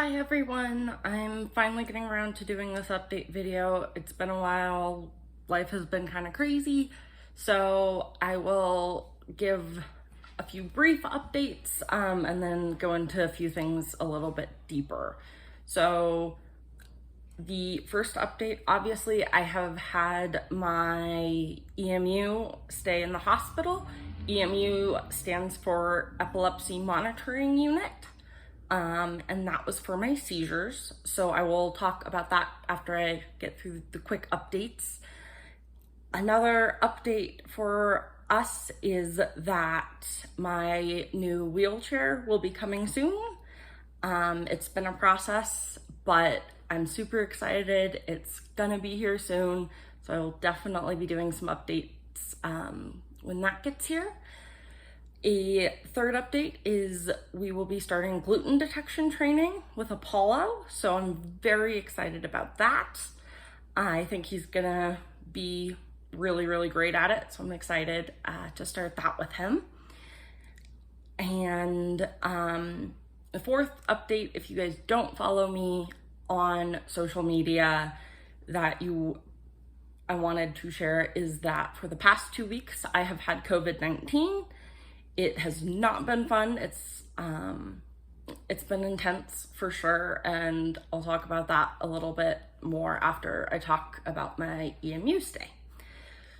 Hi everyone, I'm finally getting around to doing this update video. It's been a while, life has been kind of crazy, so I will give a few brief updates and then go into a few things a little bit deeper. So the first update, obviously I have had my EMU stay in the hospital. EMU stands for Epilepsy Monitoring Unit. And that was for my seizures. So I will talk about that after I get through the quick updates. Another update for us is that my new wheelchair will be coming soon. It's been a process, but I'm super excited. It's gonna be here soon. So I will definitely be doing some updates when that gets here. A third update is we will be starting gluten detection training with Apollo, so I'm very excited about that. I think he's gonna be really great at it, so I'm excited to start that with him. And the fourth update, if you guys don't follow me on social media, that I wanted to share is that for the past 2 weeks I have had COVID-19. It has not been fun. It's been intense for sure, and I'll talk about that a little bit more after I talk about my EMU stay.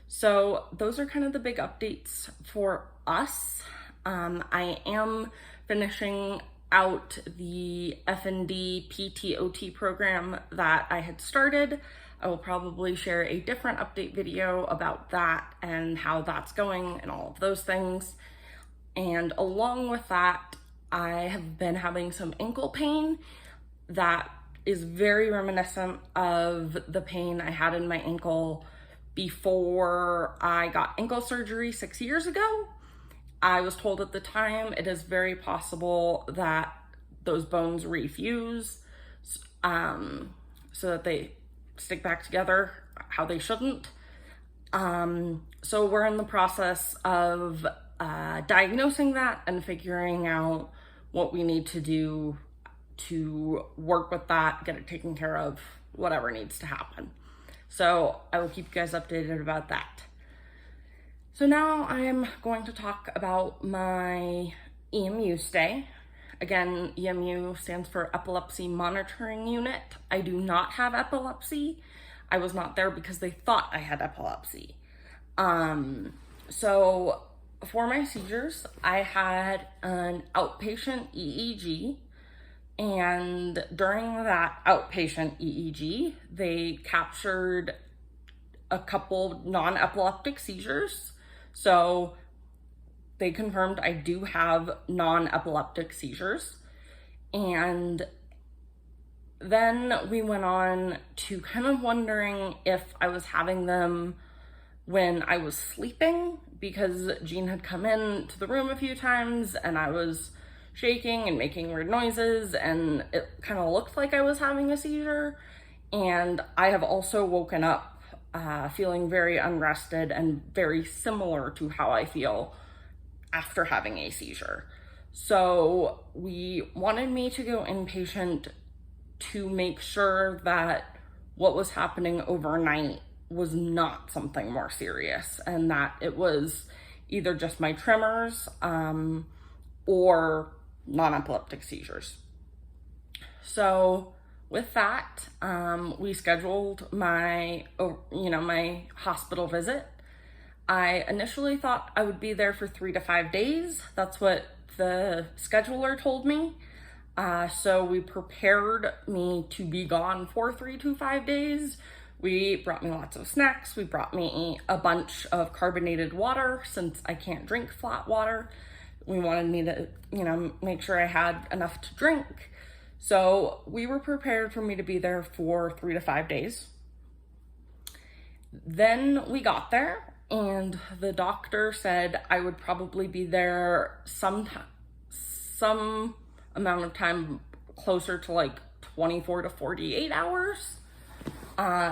So those are kind of the big updates for us. I am finishing out the F&D PTOT program that I had started. I will probably share a different update video about that and how that's going and all of those things. And along with that, I have been having some ankle pain that is very reminiscent of the pain I had in my ankle before I got ankle surgery 6 years ago. I was told at the time it is very possible that those bones refuse so that they stick back together how they shouldn't. So we're in the process of diagnosing that and figuring out what we need to do to work with that, get it taken care of, whatever needs to happen. So I will keep you guys updated about that. So now I am going to talk about my EMU stay. Again, EMU stands for Epilepsy Monitoring Unit. I do not have epilepsy. I was not there because they thought I had epilepsy. So for my seizures, I had an outpatient EEG, and during that outpatient EEG, they captured a couple non-epileptic seizures. So they confirmed I do have non-epileptic seizures. And then we went on to kind of wondering if I was having them when I was sleeping, because Jean had come in to the room a few times and I was shaking and making weird noises and it kind of looked like I was having a seizure. And I have also woken up feeling very unrested and very similar to how I feel after having a seizure. So we wanted me to go inpatient to make sure that what was happening overnight was not something more serious, and that it was either just my tremors or non-epileptic seizures. So with that, we scheduled my hospital visit. I initially thought I would be there for 3 to 5 days. That's what the scheduler told me. So we prepared me to be gone for 3 to 5 days. We brought me lots of snacks. We brought me a bunch of carbonated water since I can't drink flat water. We wanted me to, make sure I had enough to drink. So we were prepared for me to be there for 3 to 5 days. Then we got there and the doctor said I would probably be there some amount of time closer to like 24 to 48 hours.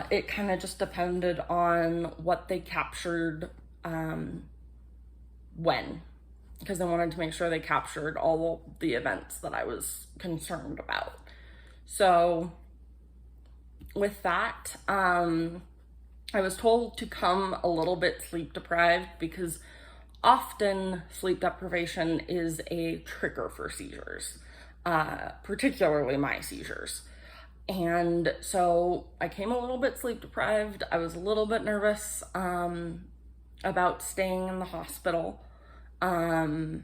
It kind of just depended on what they captured when, because they wanted to make sure they captured all the events that I was concerned about. So with that, I was told to come a little bit sleep deprived because often sleep deprivation is a trigger for seizures, particularly my seizures. And so I came a little bit sleep deprived. I was a little bit nervous about staying in the hospital and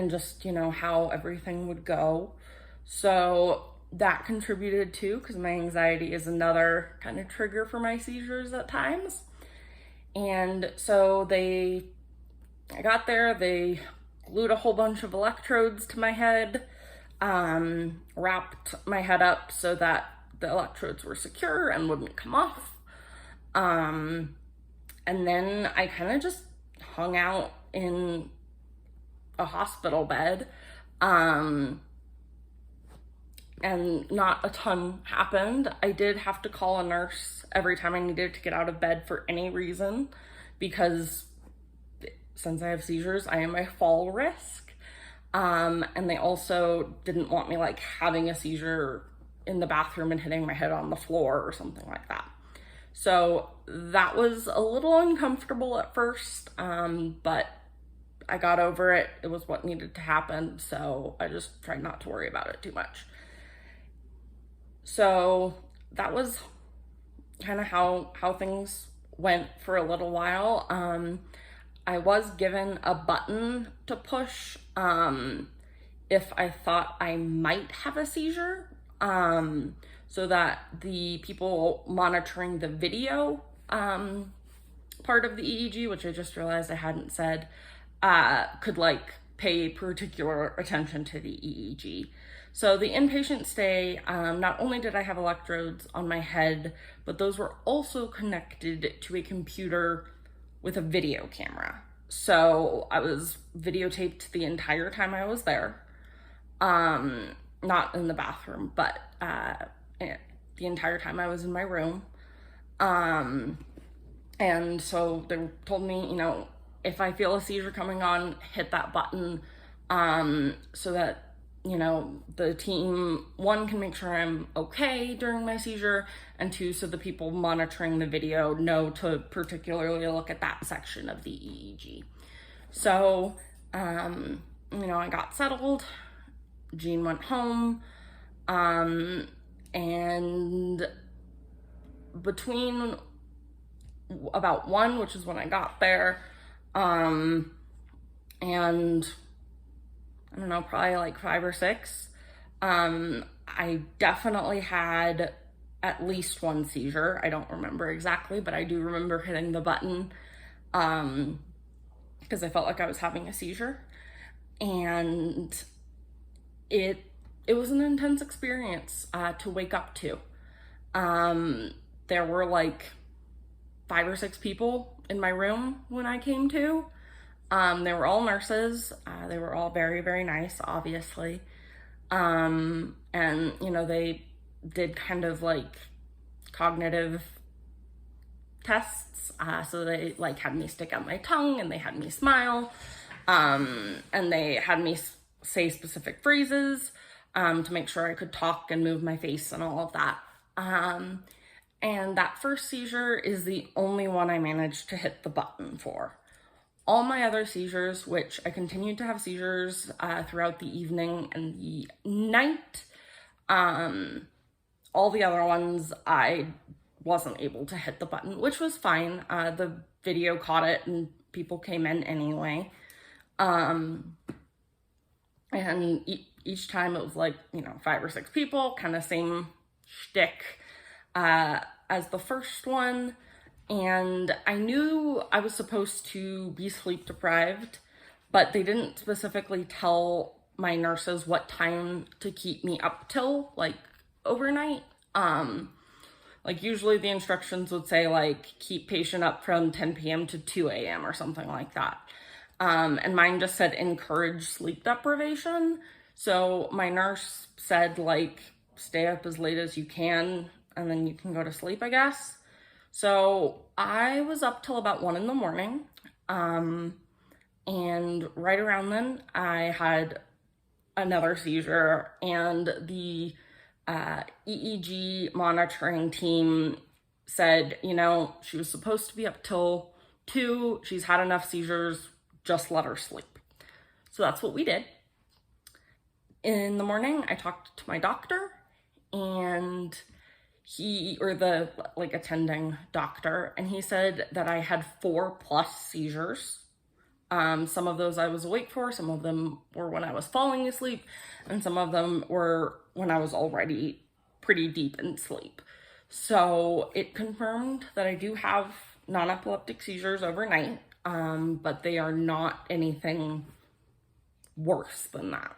just, how everything would go. So that contributed too, because my anxiety is another kind of trigger for my seizures at times. And so I got there, they glued a whole bunch of electrodes to my head, wrapped my head up so that the electrodes were secure and wouldn't come off. And then I kind of just hung out in a hospital bed. And not a ton happened. I did have to call a nurse every time I needed to get out of bed for any reason, because since I have seizures, I am a fall risk. And they also didn't want me having a seizure in the bathroom and hitting my head on the floor or something like that. So that was a little uncomfortable at first, but I got over it. It was what needed to happen, so I just tried not to worry about it too much. So that was kind of how things went for a little while. I was given a button to push if I thought I might have a seizure, so that the people monitoring the video part of the EEG, which I just realized I hadn't said, could pay particular attention to the EEG. So the inpatient stay, not only did I have electrodes on my head, but those were also connected to a computer with a video camera. So I was videotaped the entire time I was there. Not in the bathroom, but the entire time I was in my room. And so they told me, if I feel a seizure coming on, hit that button, so that the team, one, can make sure I'm okay during my seizure, and two, so the people monitoring the video know to particularly look at that section of the EEG. So, I got settled, Jean went home, and between about 1, which is when I got there, and I don't know, probably 5 or 6. I definitely had at least one seizure. I don't remember exactly, but I do remember hitting the button because I felt like I was having a seizure. And it was an intense experience to wake up to. There were 5 or 6 people in my room when I came to. They were all nurses. They were all very, very nice, obviously. And, they did kind of cognitive tests. So they had me stick out my tongue, and they had me smile. And they had me say specific phrases to make sure I could talk and move my face and all of that. And that first seizure is the only one I managed to hit the button for. All my other seizures, which I continued to have seizures throughout the evening and the night, all the other ones I wasn't able to hit the button, which was fine. The video caught it and people came in anyway. And each time it was 5 or 6 people, kind of same shtick as the first one. And I knew I was supposed to be sleep deprived, but they didn't specifically tell my nurses what time to keep me up till, overnight. Usually the instructions would say, keep patient up from 10 p.m. to 2 a.m. or something like that. And mine just said encourage sleep deprivation. So my nurse said, stay up as late as you can, and then you can go to sleep, I guess. So I was up till about 1 a.m. And right around then I had another seizure, and the EEG monitoring team said, she was supposed to be up till 2. She's had enough seizures, just let her sleep. So that's what we did. In the morning, I talked to my doctor, and the attending doctor, and he said that I had 4+ seizures. Some of those I was awake for, some of them were when I was falling asleep, and some of them were when I was already pretty deep in sleep. So it confirmed that I do have non-epileptic seizures overnight, but they are not anything worse than that.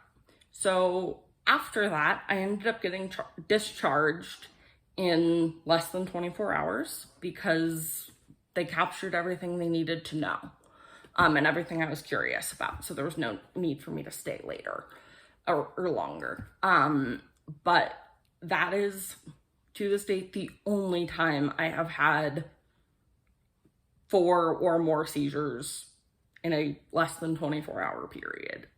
So after that, I ended up getting discharged in less than 24 hours because they captured everything they needed to know, and everything I was curious about. So there was no need for me to stay later or longer. But that is, to this date, the only time I have had 4 or more seizures in a less than 24-hour period.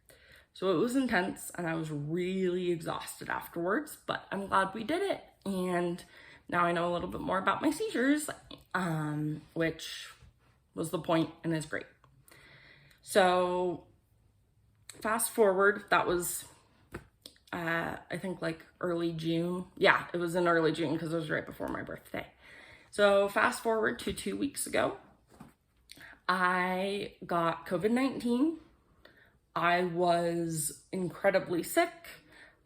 So it was intense, and I was really exhausted afterwards, but I'm glad we did it. And now I know a little bit more about my seizures, which was the point and is great. So fast forward, that was, I think early June. Yeah, it was in early June because it was right before my birthday. So fast forward to 2 weeks ago, I got COVID-19. I was incredibly sick.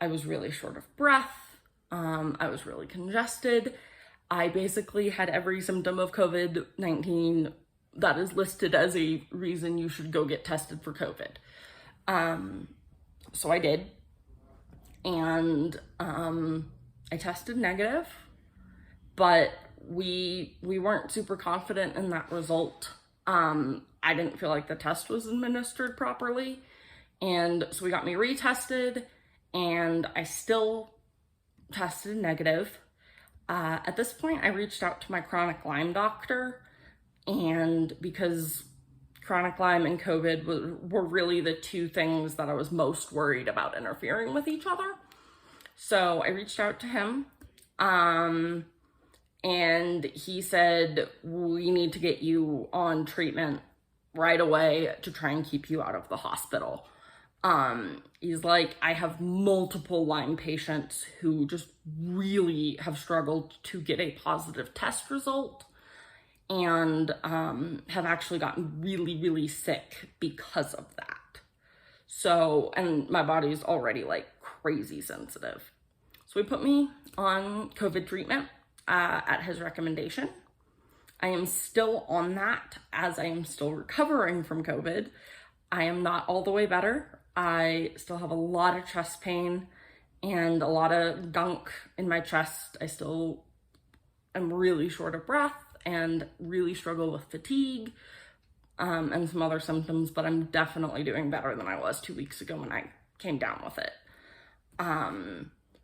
I was really short of breath. I was really congested. I basically had every symptom of COVID-19 that is listed as a reason you should go get tested for COVID. So I did. And I tested negative, but we weren't super confident in that result. I didn't feel like the test was administered properly. And so we got me retested, and I still tested negative. At this point, I reached out to my chronic Lyme doctor, and because chronic Lyme and COVID were really the 2 things that I was most worried about interfering with each other. So I reached out to him, and he said, we need to get you on treatment right away to try and keep you out of the hospital. He's like, I have multiple Lyme patients who just really have struggled to get a positive test result, and have actually gotten really, really sick because of that. So, and my body's already crazy sensitive. So he put me on COVID treatment at his recommendation. I am still on that as I am still recovering from COVID. I am not all the way better. I still have a lot of chest pain and a lot of gunk in my chest. I still am really short of breath and really struggle with fatigue, and some other symptoms, but I'm definitely doing better than I was 2 weeks ago when I came down with it.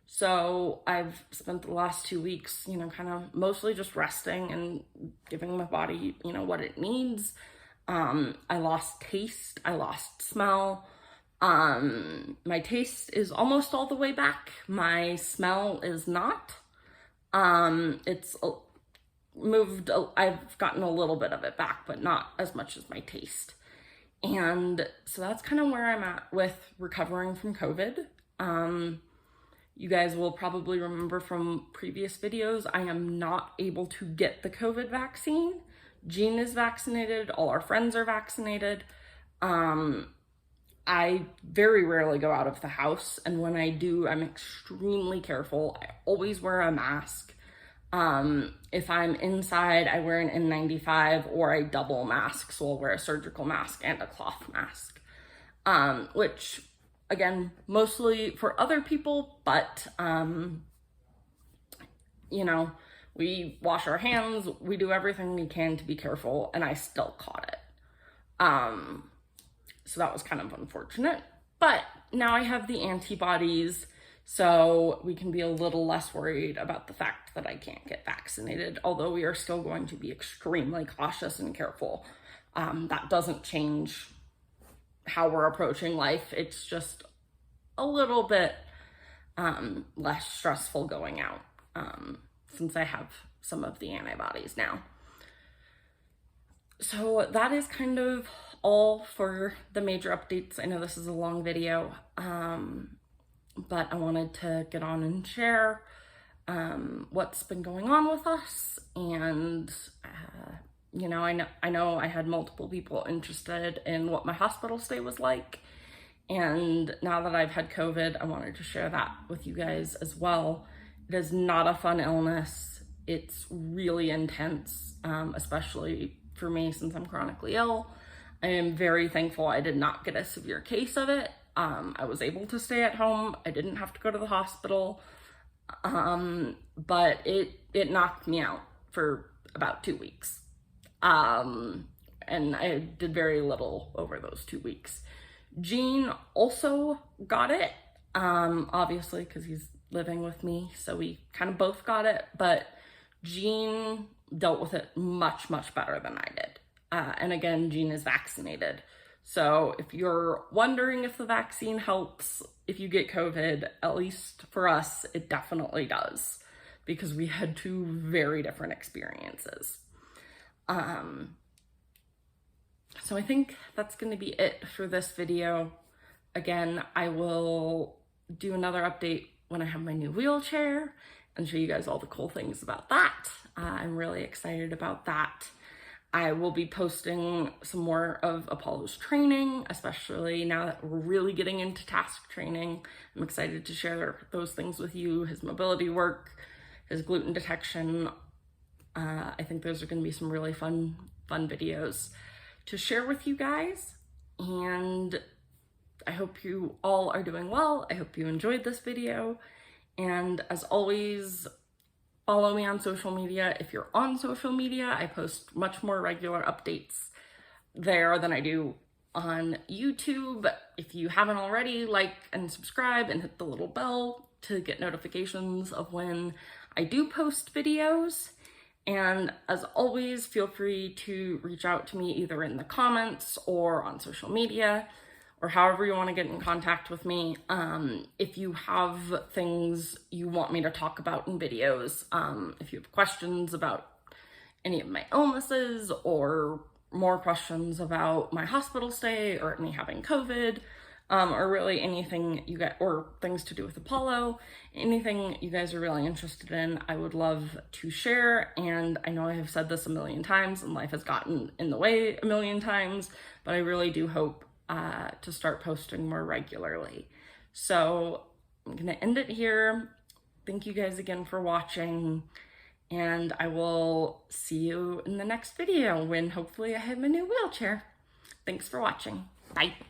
So I've spent the last 2 weeks, kind of mostly just resting and giving my body, what it needs. I lost taste, I lost smell. My taste is almost all the way back. My smell is not. It's moved, I've gotten a little bit of it back, but not as much as my taste. And so that's kind of where I'm at with recovering from COVID. You guys will probably remember from previous videos, I am not able to get the COVID vaccine. Jean is vaccinated, all our friends are vaccinated. I very rarely go out of the house, and when I do, I'm extremely careful. I always wear a mask. If I'm inside, I wear an N95 or a double mask, so I'll wear a surgical mask and a cloth mask, which, again, mostly for other people, but, we wash our hands, we do everything we can to be careful, and I still caught it. So that was kind of unfortunate, but now I have the antibodies, so we can be a little less worried about the fact that I can't get vaccinated, although we are still going to be extremely cautious and careful. That doesn't change how we're approaching life. It's just a little bit less stressful going out, since I have some of the antibodies now. So that is kind of all for the major updates. I know this is a long video, but I wanted to get on and share what's been going on with us. And you know, I know I had multiple people interested in what my hospital stay was like, and now that I've had COVID, I wanted to share that with you guys as well. It is not a fun illness. It's really intense, especially for me since I'm chronically ill. I am very thankful I did not get a severe case of it. I was able to stay at home. I didn't have to go to the hospital, but it knocked me out for about 2 weeks. And I did very little over those 2 weeks. Gene also got it, obviously because he's living with me, so we kind of both got it, but Gene dealt with it much, much better than I did. And again, Gene is vaccinated. So if you're wondering if the vaccine helps if you get COVID, at least for us, it definitely does, because we had 2 very different experiences. So I think that's going to be it for this video. Again, I will do another update when I have my new wheelchair and show you guys all the cool things about that. I'm really excited about that. I will be posting some more of Apollo's training, especially now that we're really getting into task training. I'm excited to share those things with you, his mobility work, his gluten detection. I think those are going to be some really fun videos to share with you guys. And I hope you all are doing well. I hope you enjoyed this video. And as always, follow me on social media. If you're on social media, I post much more regular updates there than I do on YouTube. If you haven't already, like and subscribe and hit the little bell to get notifications of when I do post videos. And as always, feel free to reach out to me either in the comments or on social media, or however you want to get in contact with me. If you have things you want me to talk about in videos, if you have questions about any of my illnesses, or more questions about my hospital stay, or me having COVID, or really anything you get, or things to do with Apollo, anything you guys are really interested in, I would love to share. And I know I have said this a million times and life has gotten in the way a million times, but I really do hope to start posting more regularly. So I'm gonna end it here. Thank you guys again for watching, and I will see you in the next video when hopefully I have my new wheelchair. Thanks for watching. Bye.